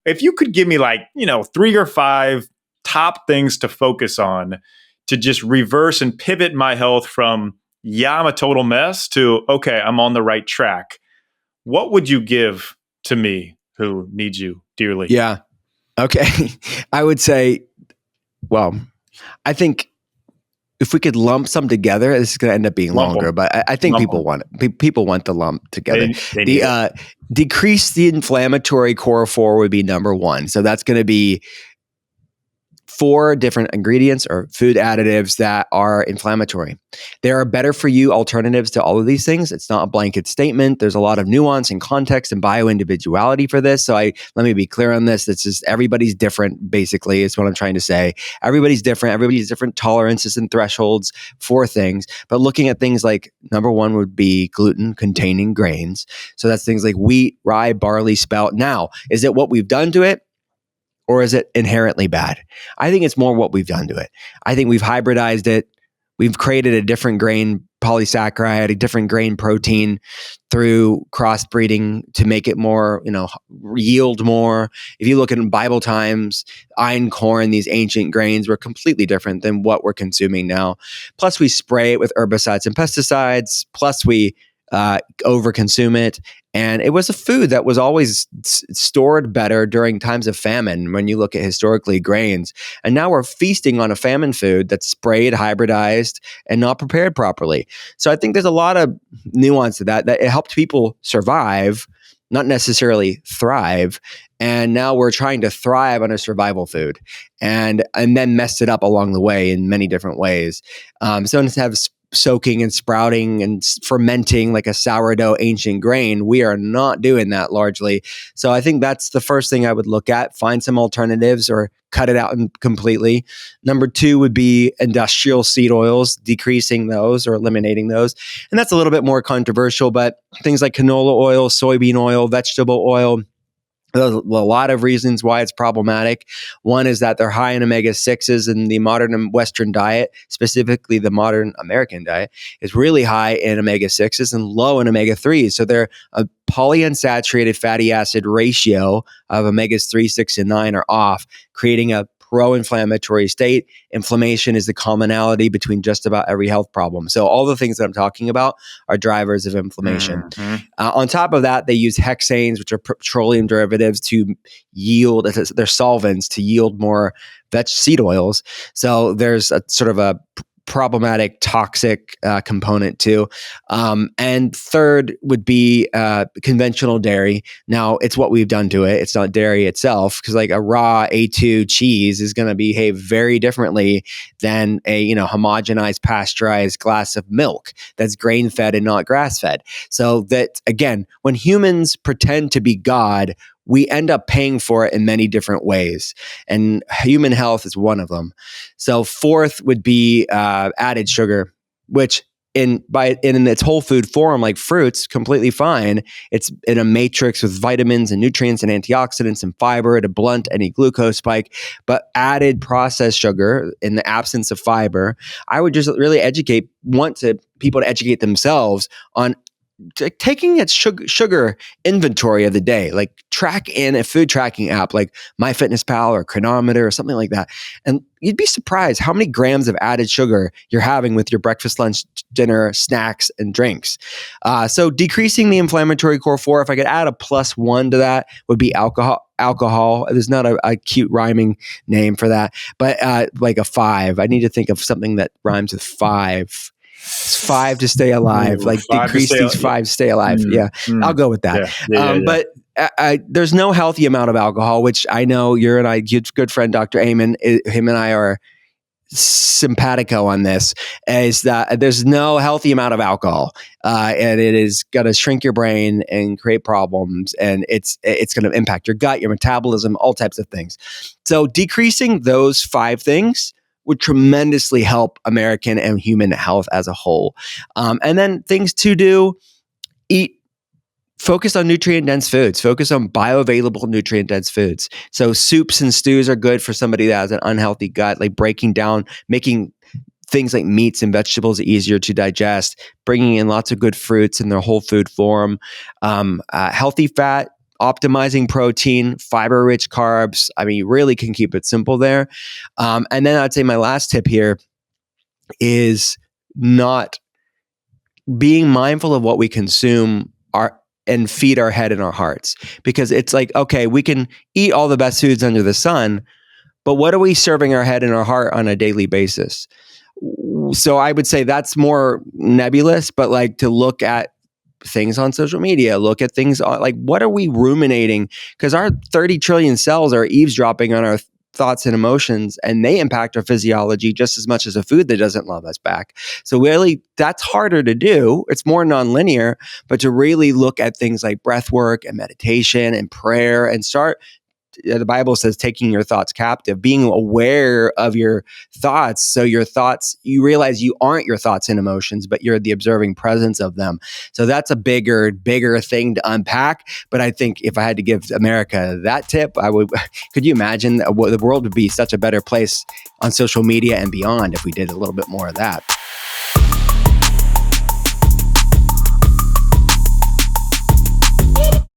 if you could give me like, 3 or 5 top things to focus on to just reverse and pivot my health from, I'm a total mess to, okay, I'm on the right track. What would you give to me who needs you dearly? Yeah. Okay. I would say, well, I think if we could lump some together, this is going to end up being longer, but I think people want it. People want the lump together. They decrease the inflammatory core 4 would be number 1. So that's going to be 4 different ingredients or food additives that are inflammatory. There are better for you alternatives to all of these things. It's not a blanket statement. There's a lot of nuance and context and bio-individuality for this. So let me be clear on this. It's just everybody's different, basically, is what I'm trying to say. Everybody's different. Everybody's different tolerances and thresholds for things. But looking at things like, number 1 would be gluten-containing grains. So that's things like wheat, rye, barley, spelt. Now, is it what we've done to it? Or is it inherently bad? I think it's more what we've done to it. I think we've hybridized it. We've created a different grain polysaccharide, a different grain protein through crossbreeding to make it more, yield more. If you look in Bible times, einkorn, these ancient grains were completely different than what we're consuming now. Plus we spray it with herbicides and pesticides. Plus we overconsume it. And it was a food that was always stored better during times of famine when you look at historically grains. And now we're feasting on a famine food that's sprayed, hybridized, and not prepared properly. So I think there's a lot of nuance to that it helped people survive, not necessarily thrive. And now we're trying to thrive on a survival food and then messed it up along the way in many different ways. So instead of soaking and sprouting and fermenting like a sourdough ancient grain, we are not doing that largely. So I think that's the first thing I would look at. Find some alternatives or cut it out completely. Number 2 would be industrial seed oils, decreasing those or eliminating those. And that's a little bit more controversial, but things like canola oil, soybean oil, vegetable oil, there's a lot of reasons why it's problematic. One is that they're high in omega-6s, and the modern Western diet, specifically the modern American diet, is really high in omega-6s and low in omega-3s. So they're a polyunsaturated fatty acid ratio of omegas 3, 6, and 9 are off, creating a pro-inflammatory state. Inflammation is the commonality between just about every health problem. So all the things that I'm talking about are drivers of inflammation. Mm-hmm. On top of that, they use hexanes, which are petroleum derivatives, to yield, they're solvents to yield more seed oils. So there's a sort of a problematic, toxic component too. And third would be conventional dairy. Now, it's what we've done to it. It's not dairy itself, because like a raw A2 cheese is going to behave very differently than a homogenized, pasteurized glass of milk that's grain-fed and not grass-fed. So that, again, when humans pretend to be God, we end up paying for it in many different ways. And human health is one of them. So fourth would be added sugar, which in its whole food form, like fruits, completely fine. It's in a matrix with vitamins and nutrients and antioxidants and fiber to blunt any glucose spike. But added processed sugar in the absence of fiber, I would just really want people to educate themselves on taking its sugar inventory of the day, like track in a food tracking app like MyFitnessPal or Chronometer or something like that. And you'd be surprised how many grams of added sugar you're having with your breakfast, lunch, dinner, snacks, and drinks. So decreasing the inflammatory core 4, if I could add a +1 to that, would be alcohol. There's not a cute rhyming name for that, but like a 5. I need to think of something that rhymes with 5. 5 to stay alive. Like decrease these 5 to stay alive. I'll go with that. But there's no healthy amount of alcohol, which I know your good friend Dr. Amen, him and I are simpatico on this, is that there's no healthy amount of alcohol, and it is going to shrink your brain and create problems, and it's going to impact your gut, your metabolism, all types of things. So decreasing those 5 things would tremendously help American and human health as a whole. And then things to do: focus on nutrient-dense foods. Focus on bioavailable nutrient-dense foods. So soups and stews are good for somebody that has an unhealthy gut, like breaking down, making things like meats and vegetables easier to digest, bringing in lots of good fruits in their whole food form. Healthy fat, optimizing protein, fiber-rich carbs. I mean, you really can keep it simple there. And then I'd say my last tip here is not being mindful of what we consume and feed our head and our hearts. Because it's like, okay, we can eat all the best foods under the sun, but what are we serving our head and our heart on a daily basis? So I would say that's more nebulous, but like to look at things on social media, look at things on, like, what are we ruminating? Because our 30 trillion cells are eavesdropping on our thoughts and emotions, and they impact our physiology just as much as a food that doesn't love us back. So really, that's harder to do. It's more nonlinear, but to really look at things like breath work and meditation and prayer and start, the Bible says, taking your thoughts captive, being aware of your thoughts. So your thoughts, you realize you aren't your thoughts and emotions, but you're the observing presence of them. So that's a bigger thing to unpack. But I think if I had to give America that tip, I would, could you imagine the world would be such a better place on social media and beyond if we did a little bit more of that?